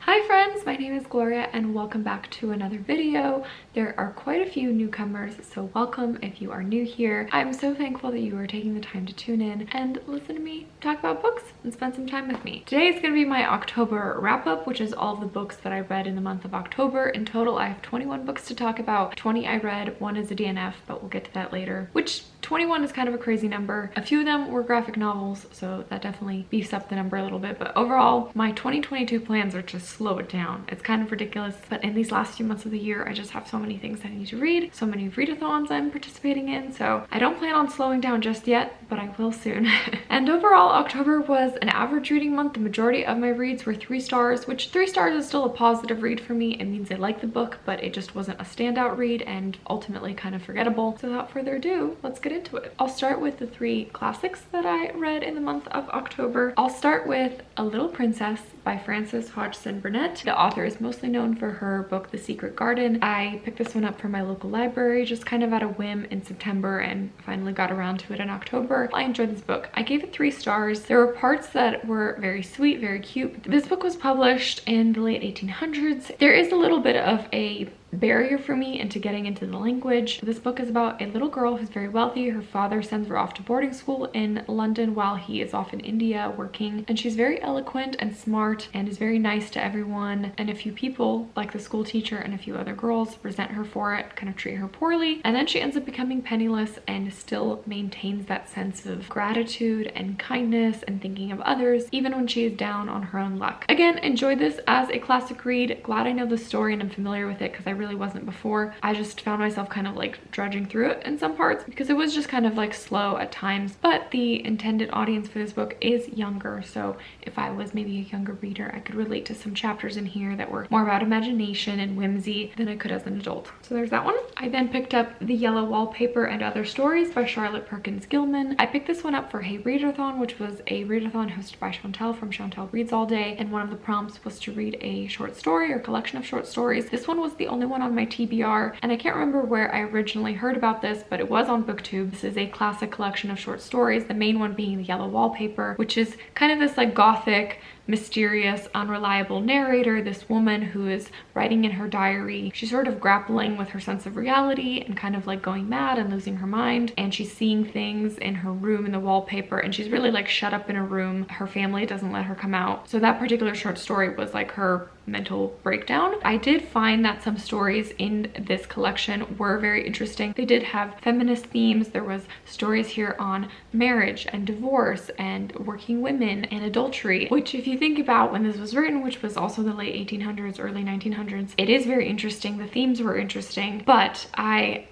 Hi friends, my name is Gloria and welcome back to another video. There are quite a few newcomers, so welcome if you are new here. I'm so thankful that you are taking the time to tune in and listen to me talk about books and spend some time with me. Today is going to be my October wrap-up, which is all of the books that I read in the month of October. In total, I have 21 books to talk about. 20 I read, one is a DNF, but we'll get to that later, which 21 is kind of a crazy number. A few of them were graphic novels, so that definitely beefs up the number a little bit, but overall, my 2022 plans are to slow it down. It's kind of ridiculous, but in these last few months of the year, I just have so many things I need to read, so many readathons I'm participating in, so I don't plan on slowing down just yet, but I will soon. And overall, October was an average reading month. The majority of my reads were 3 stars, which 3 stars is still a positive read for me. It means I like the book, but it just wasn't a standout read and ultimately kind of forgettable. So without further ado, let's get into it. I'll start with the 3 classics that I read in the month of October. I'll start with A Little Princess by Frances Hodgson Burnett. The author is mostly known for her book The Secret Garden. I picked this one up from my local library just kind of at a whim in September and finally got around to it in October. I enjoyed this book. I gave it 3 stars. There were parts that were very sweet, very cute. This book was published in the late 1800s. There is a little bit of a barrier for me into getting into the language. This book is about a little girl who's very wealthy. Her father sends her off to boarding school in London while he is off in India working, and she's very eloquent and smart and is very nice to everyone, and a few people like the school teacher and a few other girls resent her for it, kind of treat her poorly, and then she ends up becoming penniless and still maintains that sense of gratitude and kindness and thinking of others even when she is down on her own luck. Again, enjoyed this as a classic read. Glad I know the story and I'm familiar with it because I really wasn't before. I just found myself kind of like drudging through it in some parts because it was just kind of like slow at times, but the intended audience for this book is younger, so if I was maybe a younger reader, I could relate to some chapters in here that were more about imagination and whimsy than I could as an adult. So there's that one. I then picked up The Yellow Wallpaper and Other Stories by Charlotte Perkins Gilman. I picked this one up for Hey Readathon, which was a readathon hosted by Chantel from Chantel Reads All Day, and one of the prompts was to read a short story or collection of short stories. This one was the only one on my TBR, and I can't remember where I originally heard about this, but it was on BookTube. This is a classic collection of short stories, the main one being The Yellow Wallpaper, which is kind of this like gothic, mysterious, unreliable narrator, this woman who is writing in her diary. She's sort of grappling with her sense of reality and kind of like going mad and losing her mind, and she's seeing things in her room in the wallpaper, and she's really like shut up in a room. Her family doesn't let her come out. So that particular short story was like her mental breakdown. I did find that some stories in this collection were very interesting. They did have feminist themes. There was stories here on marriage and divorce and working women and adultery, which if you think about when this was written, which was also the late 1800s, early 1900s, it is very interesting. The themes were interesting, but I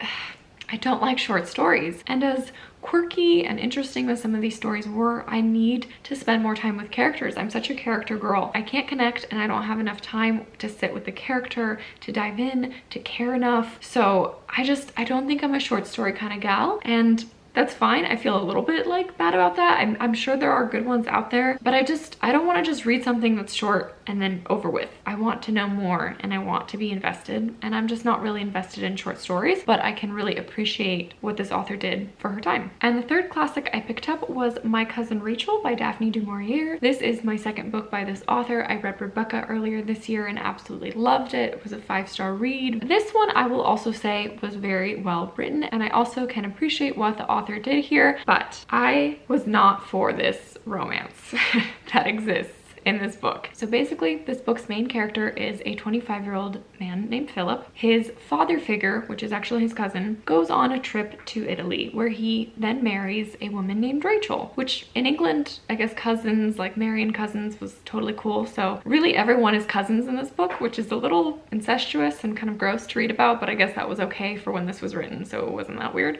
don't like short stories. And as quirky and interesting as some of these stories were, I need to spend more time with characters. I'm such a character girl. I can't connect and I don't have enough time to sit with the character, to dive in, to care enough. So I don't think I'm a short story kind of gal, and that's fine. I feel a little bit like bad about that. I'm sure there are good ones out there, but I don't want to just read something that's short and then over with. I want to know more and I want to be invested, and I'm just not really invested in short stories, but I can really appreciate what this author did for her time. And the 3rd classic I picked up was My Cousin Rachel by Daphne du Maurier. This is my 2nd book by this author. I read Rebecca earlier this year and absolutely loved it. It was a 5-star read. This one I will also say was very well written, and I also can appreciate what the author did here, but I was not for this romance that exists in this book. So basically, this book's main character is a 25-year-old man named Philip. His father figure, which is actually his cousin, goes on a trip to Italy where he then marries a woman named Rachel, which in England, I guess cousins, like marrying cousins, was totally cool. So really everyone is cousins in this book, which is a little incestuous and kind of gross to read about, but I guess that was okay for when this was written, so it wasn't that weird.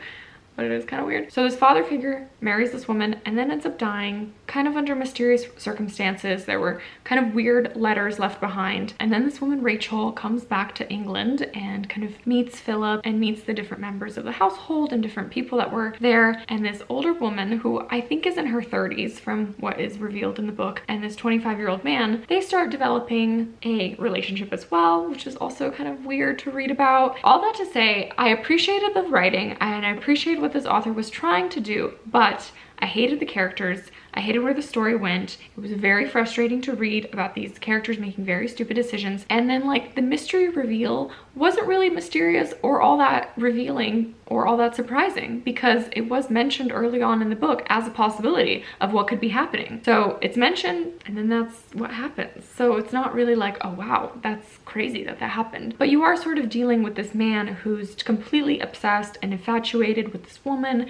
But it is kind of weird. So his father figure marries this woman and then ends up dying kind of under mysterious circumstances. There were kind of weird letters left behind. And then this woman, Rachel, comes back to England and kind of meets Philip and meets the different members of the household and different people that were there. And this older woman, who I think is in her 30s from what is revealed in the book, and this 25-year-old man, they start developing a relationship as well, which is also kind of weird to read about. All that to say, I appreciated the writing and I appreciated what this author was trying to do, but I hated the characters. I hated where the story went. It was very frustrating to read about these characters making very stupid decisions. And then like the mystery reveal wasn't really mysterious or all that revealing or all that surprising, because it was mentioned early on in the book as a possibility of what could be happening. So it's mentioned and then that's what happens. So it's not really like, oh wow, that's crazy that that happened. But you are sort of dealing with this man who's completely obsessed and infatuated with this woman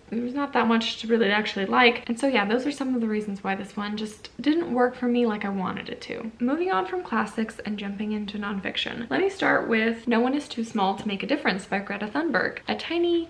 there's not that much to really actually like. And so yeah, those are some of the reasons why this one just didn't work for me like I wanted it to. Moving on from classics and jumping into nonfiction. Let me start with No One Is Too Small to Make a Difference by Greta Thunberg. A tiny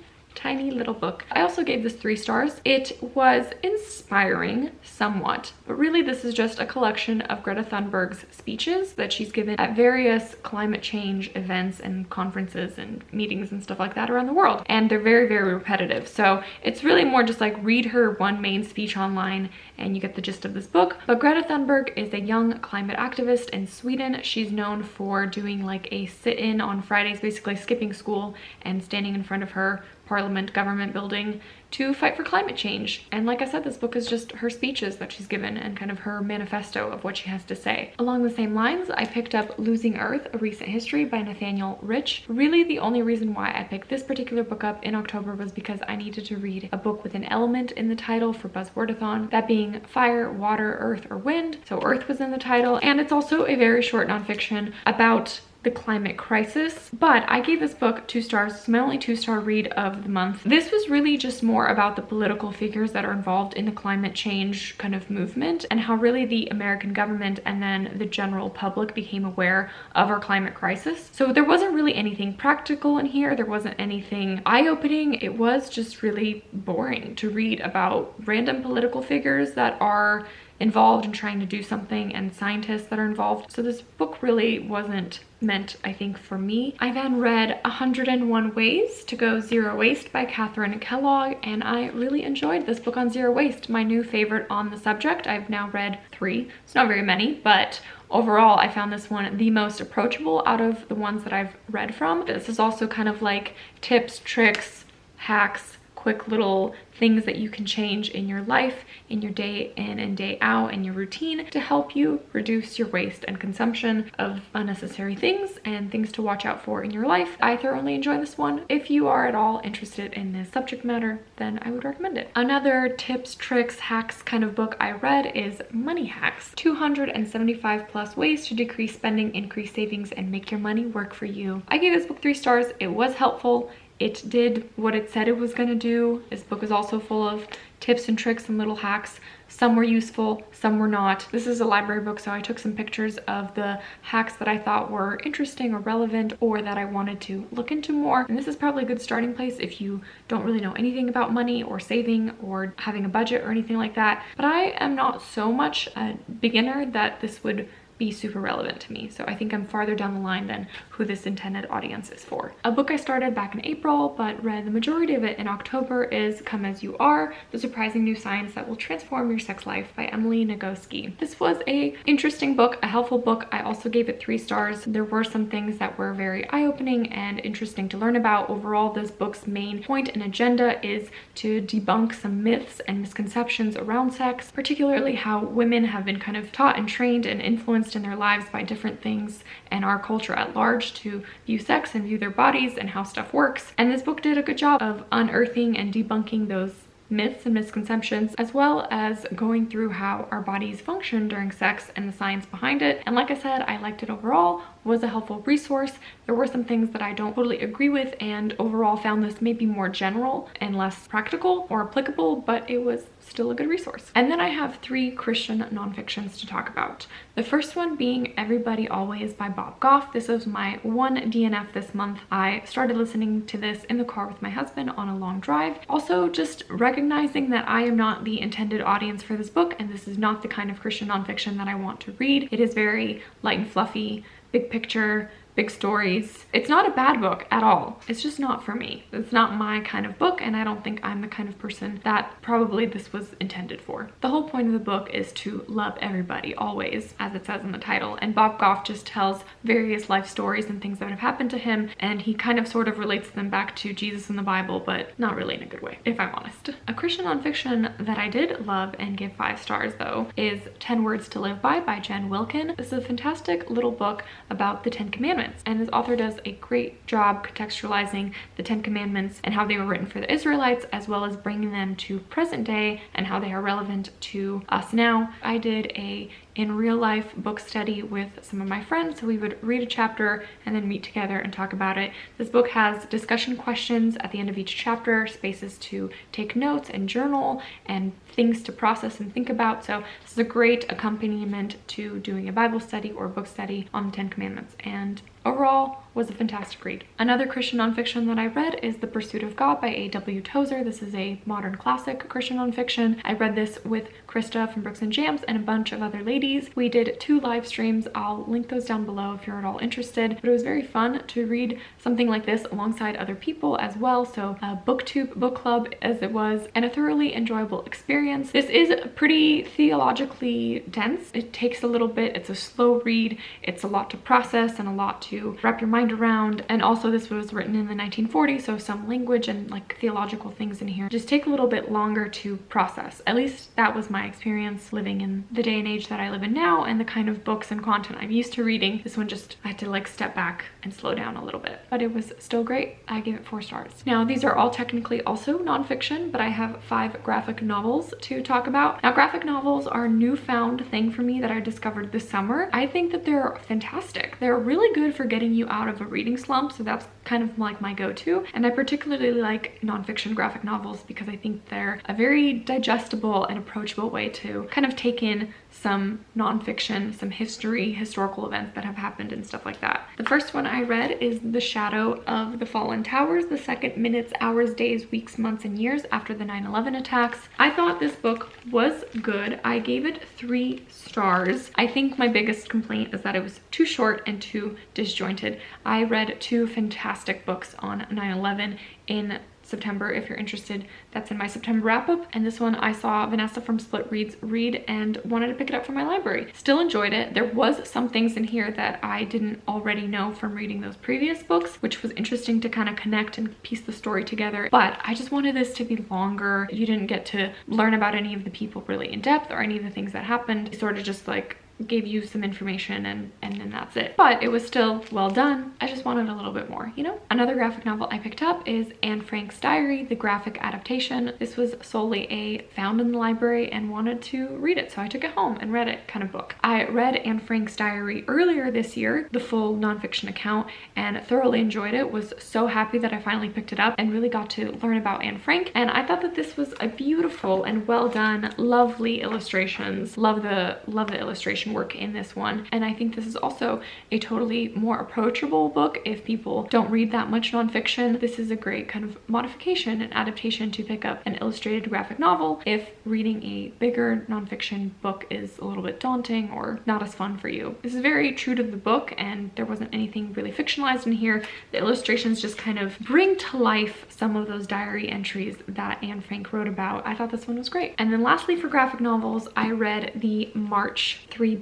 little book. I also gave this 3 stars. It was inspiring somewhat, but really this is just a collection of Greta Thunberg's speeches that she's given at various climate change events and conferences and meetings and stuff like that around the world. And they're very, very repetitive. So it's really more just like read her one main speech online and you get the gist of this book. But Greta Thunberg is a young climate activist in Sweden. She's known for doing like a sit-in on Fridays, basically skipping school and standing in front of her Parliament government building to fight for climate change. And like I said, this book is just her speeches that she's given and kind of her manifesto of what she has to say. Along the same lines, I picked up Losing Earth, A Recent History by Nathaniel. Really the only reason why I picked this particular book up in October was because I needed to read a book with an element in the title for Buzzwordathon, that being fire, water, earth, or wind. So earth was in the title, and it's also a very short nonfiction about the climate crisis. But I gave this book 2 stars. It's my only 2-star read of the month. This was really just more about the political figures that are involved in the climate change kind of movement and how really the American government and then the general public became aware of our climate crisis. So there wasn't really anything practical in here. There wasn't anything eye-opening. It was just really boring to read about random political figures that are involved in trying to do something and scientists that are involved. So this book really wasn't meant, I think, for me. I then read 101 Ways to Go Zero Waste by Kathryn and Kellogg, and I really enjoyed this book on zero waste, my new favorite on the subject. I've now read 3. It's not very many, but overall I found this one the most approachable out of the ones that I've read from. This is also kind of like tips, tricks, hacks, quick little things that you can change in your life, in your day in and day out, in your routine to help you reduce your waste and consumption of unnecessary things and things to watch out for in your life. I thoroughly enjoyed this one. If you are at all interested in this subject matter, then I would recommend it. Another tips, tricks, hacks kind of book I read is Money Hacks, 275 plus ways to decrease spending, increase savings, and make your money work for you. I gave this book 3 stars. It was helpful. It did what it said it was going to do. This book is also full of tips and tricks and little hacks. Some were useful, some were not. This is a library book, so I took some pictures of the hacks that I thought were interesting or relevant or that I wanted to look into more. And this is probably a good starting place if you don't really know anything about money or saving or having a budget or anything like that. But I am not so much a beginner that this would be super relevant to me. So I think I'm farther down the line than who this intended audience is for. A book I started back in April but read the majority of it in October is Come As You Are, The Surprising New Science That Will Transform Your Sex Life by Emily Nagoski. This was a interesting book, a helpful book. I also gave it 3 stars. There were some things that were very eye-opening and interesting to learn about. Overall, this book's main point and agenda is to debunk some myths and misconceptions around sex, particularly how women have been kind of taught and trained and influenced in their lives by different things and our culture at large to view sex and view their bodies and how stuff works. And this book did a good job of unearthing and debunking those myths and misconceptions, as well as going through how our bodies function during sex and the science behind it. And like I said, I liked it overall, was a helpful resource. There were some things that I don't totally agree with, and overall found this maybe more general and less practical or applicable, but it was still a good resource. And then I have 3 Christian nonfictions to talk about. The first one being Everybody Always by Bob Goff. This is my 1 DNF this month. I started listening to this in the car with my husband on a long drive. Also just recognizing that I am not the intended audience for this book, and this is not the kind of Christian nonfiction that I want to read. It is very light and fluffy, big picture, big stories. It's not a bad book at all. It's just not for me. It's not my kind of book, and I don't think I'm the kind of person that probably this was intended for. The whole point of the book is to love everybody always, as it says in the title, and Bob Goff just tells various life stories and things that have happened to him, and he kind of sort of relates them back to Jesus and the Bible, but not really in a good way, if I'm honest. A Christian nonfiction that I did love and give 5 stars though is 10 Words to Live by Jen Wilkin. This is a fantastic little book about the 10 Commandments, and this author does a great job contextualizing the 10 Commandments and how they were written for the Israelites, as well as bringing them to present day and how they are relevant to us now. I did a in real life book study with some of my friends, so we would read a chapter and then meet together and talk about it. This book has discussion questions at the end of each chapter, spaces to take notes and journal, and things to process and think about. So this is a great accompaniment to doing a Bible study or book study on the 10 Commandments, and overall was a fantastic read. Another Christian nonfiction that I read is The Pursuit of God by A.W. Tozer. This is a modern classic Christian nonfiction. I read this with Krista from Brooks and Jams and a bunch of other ladies. We did 2 live streams. I'll link those down below if you're at all interested. But it was very fun to read something like this alongside other people as well. So a booktube book club as it was, and a thoroughly enjoyable experience. This is pretty theologically dense. It takes a little bit. It's a slow read. It's a lot to process and a lot to wrap your mind around. And also this was written in the 1940s, so some language and like theological things in here just take a little bit longer to process. At least that was my experience living in the day and age that I live in now, and the kind of books and content I'm used to reading. This one just, I had to like step back and slow down a little bit, but it was still great. I gave it 4 stars. Now these are all technically also nonfiction, but I have 5 graphic novels to talk about. Now graphic novels are a newfound thing for me that I discovered this summer. I think that they're fantastic. They're really good for getting you out of a reading slump, so that's kind of like my go-to. And I particularly like nonfiction graphic novels because I think they're a very digestible and approachable way to kind of take in some nonfiction, some history, historical events that have happened and stuff like that. The first one I read is The Shadow of the Fallen Towers, the second minutes, hours, days, weeks, months, and years after the 9/11 attacks. I thought this book was good. I gave it 3 stars. I think my biggest complaint is that it was too short and too disjointed. I read 2 fantastic books on 9/11 in September. If you're interested, that's in my September wrap-up. And this one I saw Vanessa from Split Reads read and wanted to pick it up from my library. Still enjoyed it. There was some things in here that I didn't already know from reading those previous books, which was interesting to kind of connect and piece the story together. But I just wanted this to be longer. You didn't get to learn about any of the people really in depth or any of the things that happened. It sort of just like gave you some information and then that's it. But it was still well done. I just wanted a little bit more, you know? Another graphic novel I picked up is Anne Frank's Diary, the graphic adaptation. This was solely a found in the library and wanted to read it, so I took it home and read it kind of book. I read Anne Frank's Diary earlier this year, the full nonfiction account, and thoroughly enjoyed it. Was so happy that I finally picked it up and really got to learn about Anne Frank. And I thought that this was a beautiful and well done, lovely illustrations. Love the illustration work in this one, and I think this is also a totally more approachable book if people don't read that much nonfiction. This is a great kind of modification and adaptation to pick up an illustrated graphic novel if reading a bigger nonfiction book is a little bit daunting or not as fun for you. This is very true to the book, and there wasn't anything really fictionalized in here. The illustrations just kind of bring to life some of those diary entries that Anne Frank wrote about. I thought this one was great. And then lastly, for graphic novels, I read the March 3-book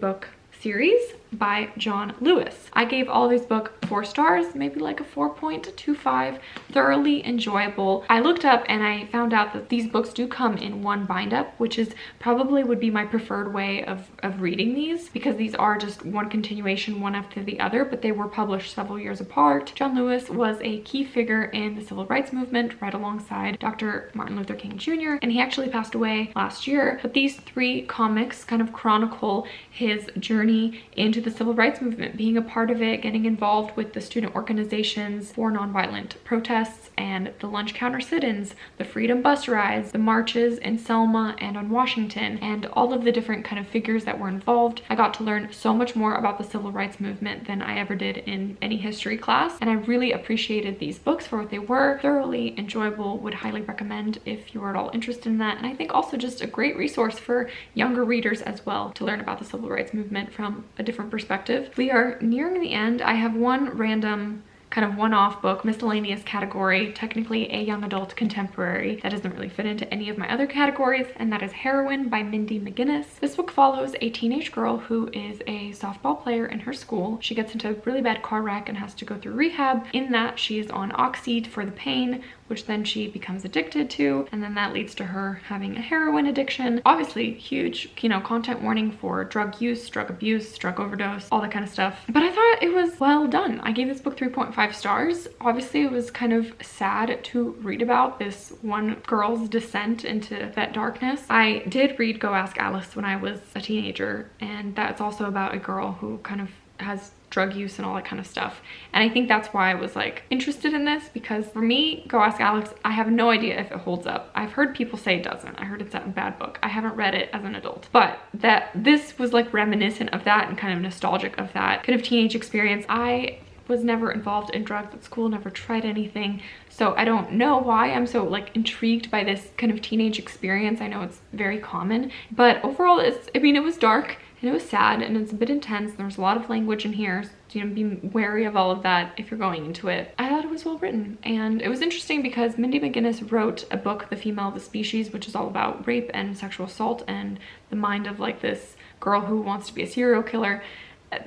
series by John Lewis. I gave all these books 4 stars, maybe like a 4.25. Thoroughly enjoyable. I looked up and I found out that these books do come in one bind up, which is probably would be my preferred way of reading these, because these are just one continuation, one after the other, but they were published several years apart. John Lewis was a key figure in the civil rights movement right alongside Dr. Martin Luther King Jr., and he actually passed away last year. But these 3 comics kind of chronicle his journey into the civil rights movement, being a part of it, getting involved with the student organizations for nonviolent protests and the lunch counter sit-ins, the freedom bus rides, the marches in Selma and on Washington, and all of the different kind of figures that were involved. I got to learn so much more about the civil rights movement than I ever did in any history class, and I really appreciated these books for what they were. Thoroughly enjoyable, would highly recommend if you are at all interested in that. And I think also just a great resource for younger readers as well to learn about the civil rights movement from a different different perspective. We are nearing the end. I have one random kind of one-off book, miscellaneous category, technically a young adult contemporary that doesn't really fit into any of my other categories, and that is Heroine by Mindy McGinnis. This book follows a teenage girl who is a softball player in her school. She gets into a really bad car wreck and has to go through rehab. In that, she is on oxy for the pain, which then she becomes addicted to, and then that leads to her having a heroin addiction. Obviously, huge, content warning for drug use, drug abuse, drug overdose, all that kind of stuff. But I thought it was well done. I gave this book 3.5 stars. Obviously, it was kind of sad to read about this one girl's descent into that darkness. I did read Go Ask Alice when I was a teenager, and that's also about a girl who kind of has drug use and all that kind of stuff. And I think that's why I was like interested in this, because for me, Go Ask Alex, I have no idea if it holds up. I've heard people say it doesn't. I heard it's a bad book. I haven't read it as an adult, but that this was like reminiscent of that and kind of nostalgic of that kind of teenage experience. I was never involved in drugs at school, never tried anything. So I don't know why I'm so like intrigued by this kind of teenage experience. I know it's very common, but overall it was dark and it was sad and it's a bit intense. There's a lot of language in here. So, be wary of all of that if you're going into it. I thought it was well written, and it was interesting because Mindy McGinnis wrote a book, The Female of the Species, which is all about rape and sexual assault and the mind of like this girl who wants to be a serial killer.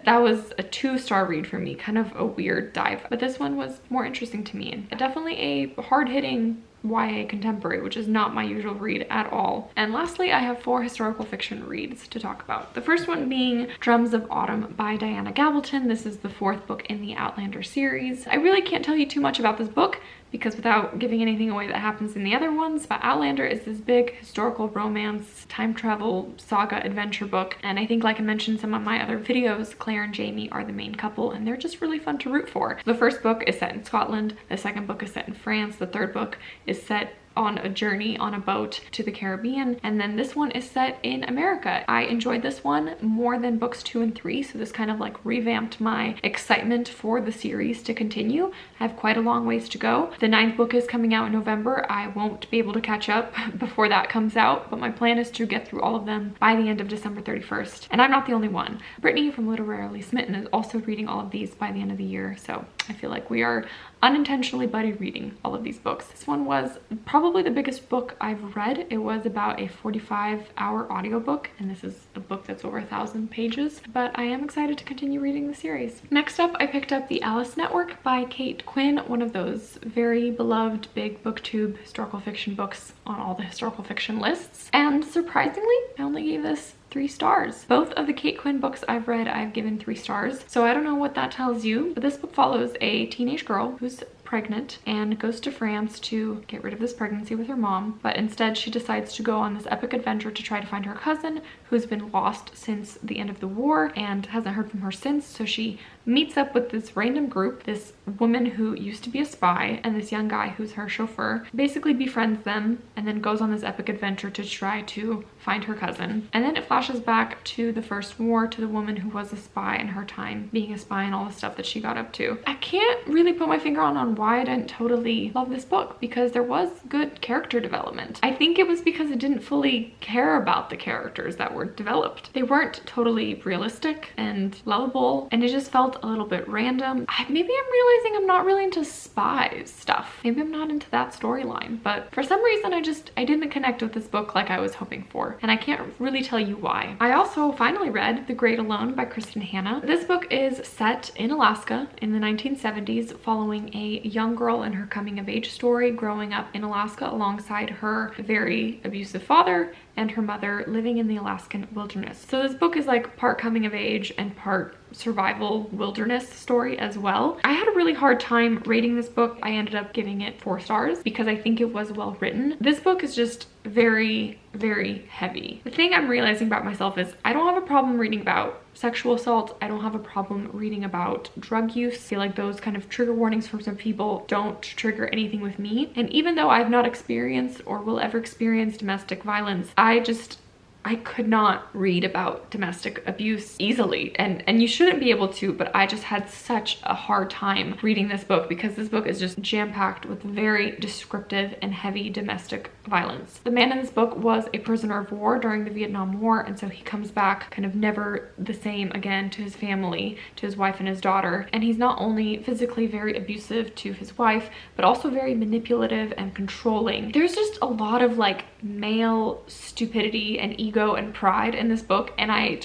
That was a 2-star read for me, kind of a weird dive, but this one was more interesting to me, and definitely a hard-hitting YA contemporary, which is not my usual read at all. And lastly, I have 4 historical fiction reads to talk about. The first one being Drums of Autumn by Diana Gabaldon. This is the 4th book in the Outlander series. I really can't tell you too much about this book because without giving anything away that happens in the other ones, but Outlander is this big historical romance, time travel, saga, adventure book. And I think, like I mentioned in some of my other videos, Claire and Jamie are the main couple and they're just really fun to root for. The first book is set in Scotland, the second book is set in France, the third book is set on a journey on a boat to the Caribbean, and then this one is set in America. I enjoyed this one more than books 2 and 3, so this kind of like revamped my excitement for the series to continue. I have quite a long ways to go. The 9th book is coming out in November. I won't be able to catch up before that comes out, but my plan is to get through all of them by the end of December 31st. And I'm not the only one. Brittany from Literarily Smitten is also reading all of these by the end of the year, so I feel like we are unintentionally buddy reading all of these books. This one was probably the biggest book I've read. It was about a 45-hour audiobook, and this is a book that's over 1,000 pages, but I am excited to continue reading the series. Next up, I picked up The Alice Network by Kate Quinn, one of those very beloved big booktube historical fiction books on all the historical fiction lists. And surprisingly, I only gave this 3 stars. Both of the Kate Quinn books I've read, I've given 3 stars. So I don't know what that tells you, but this book follows a teenage girl who's pregnant and goes to France to get rid of this pregnancy with her mom, but instead she decides to go on this epic adventure to try to find her cousin who's been lost since the end of the war and hasn't heard from her since. So she meets up with this random group, this woman who used to be a spy and this young guy who's her chauffeur, basically befriends them and then goes on this epic adventure to try to find her cousin. And then it flashes back to the First War, to the woman who was a spy and her time being a spy and all the stuff that she got up to. I can't really put my finger on why I didn't totally love this book, because there was good character development. I think it was because it didn't fully care about the characters that were developed. They weren't totally realistic and lovable, and it just felt a little bit random. Maybe I'm realizing I'm not really into spy stuff. Maybe I'm not into that storyline, but for some reason I didn't connect with this book like I was hoping for, and I can't really tell you why. I also finally read The Great Alone by Kristen Hanna. This book is set in Alaska in the 1970s, following a young girl in her coming of age story growing up in Alaska alongside her very abusive father and her mother living in the Alaskan wilderness. So this book is like part coming of age and part survival wilderness story as well. I had a really hard time rating this book. I ended up giving it 4 stars because I think it was well written. This book is just very, very heavy. The thing I'm realizing about myself is I don't have a problem reading about sexual assault. I don't have a problem reading about drug use. I feel like those kind of trigger warnings from some people don't trigger anything with me. And even though I've not experienced or will ever experience domestic violence, I just I could not read about domestic abuse easily, and you shouldn't be able to, but I just had such a hard time reading this book because this book is just jam-packed with very descriptive and heavy domestic violence. The man in this book was a prisoner of war during the Vietnam War, and so he comes back kind of never the same again to his family, to his wife and his daughter, and he's not only physically very abusive to his wife, but also very manipulative and controlling. There's just a lot of like male stupidity and ego and pride in this book, and I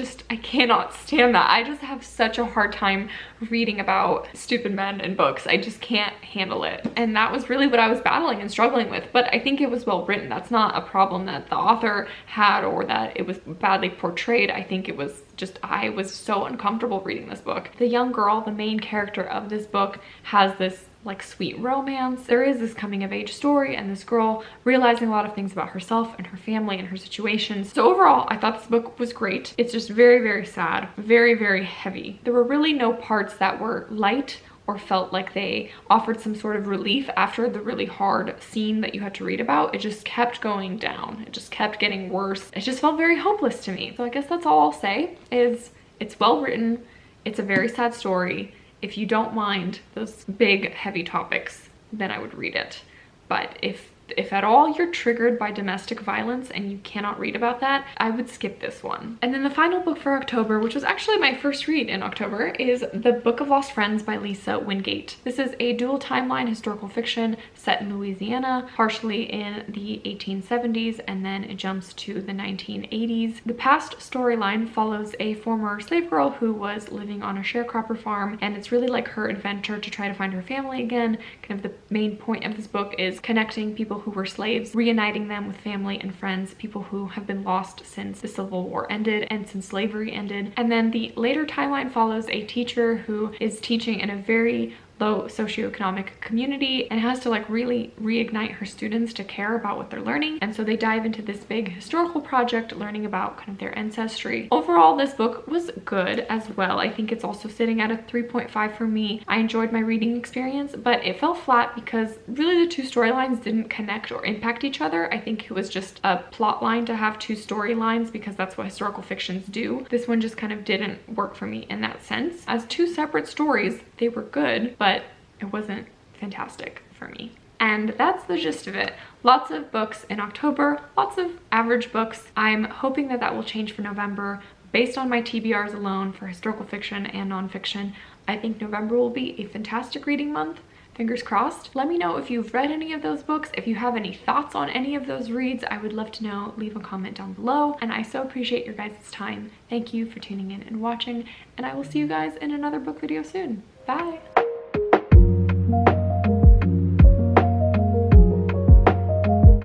cannot stand that. I just have such a hard time reading about stupid men in books. I just can't handle it, and that was really what I was battling and struggling with. But I think it was well written. That's not a problem that the author had or that it was badly portrayed. I think it was just, I was so uncomfortable reading this book. The young girl, the main character of this book, has this like sweet romance. There is this coming of age story and this girl realizing a lot of things about herself and her family and her situations. So overall, I thought this book was great. It's just very, very sad, very, very heavy. There were really no parts that were light or felt like they offered some sort of relief after the really hard scene that you had to read about. It just kept going down. It just kept getting worse. It just felt very hopeless to me. So I guess that's all I'll say is it's well written. It's a very sad story. If you don't mind those big, heavy topics, then I would read it. But if at all you're triggered by domestic violence and you cannot read about that, I would skip this one. And then the final book for October, which was actually my first read in October, is The Book of Lost Friends by Lisa Wingate. This is a dual timeline historical fiction set in Louisiana, partially in the 1870s, and then it jumps to the 1980s. The past storyline follows a former slave girl who was living on a sharecropper farm, and it's really like her adventure to try to find her family again. Kind of the main point of this book is connecting people who were slaves, reuniting them with family and friends, people who have been lost since the Civil War ended and since slavery ended. And then the later timeline follows a teacher who is teaching in a very low socioeconomic community and has to like really reignite her students to care about what they're learning. And so they dive into this big historical project, learning about kind of their ancestry. Overall, this book was good as well. I think it's also sitting at a 3.5 for me. I enjoyed my reading experience, but it fell flat because really the two storylines didn't connect or impact each other. I think it was just a plot line to have two storylines because that's what historical fictions do. This one just kind of didn't work for me in that sense. As two separate stories, they were good, but it wasn't fantastic for me. And that's the gist of it. Lots of books in October, lots of average books. I'm hoping that that will change for November. Based on my TBRs alone for historical fiction and nonfiction, I think November will be a fantastic reading month. Fingers crossed. Let me know if you've read any of those books. If you have any thoughts on any of those reads, I would love to know. Leave a comment down below. And I so appreciate your guys' time. Thank you for tuning in and watching, and I will see you guys in another book video soon. Bye!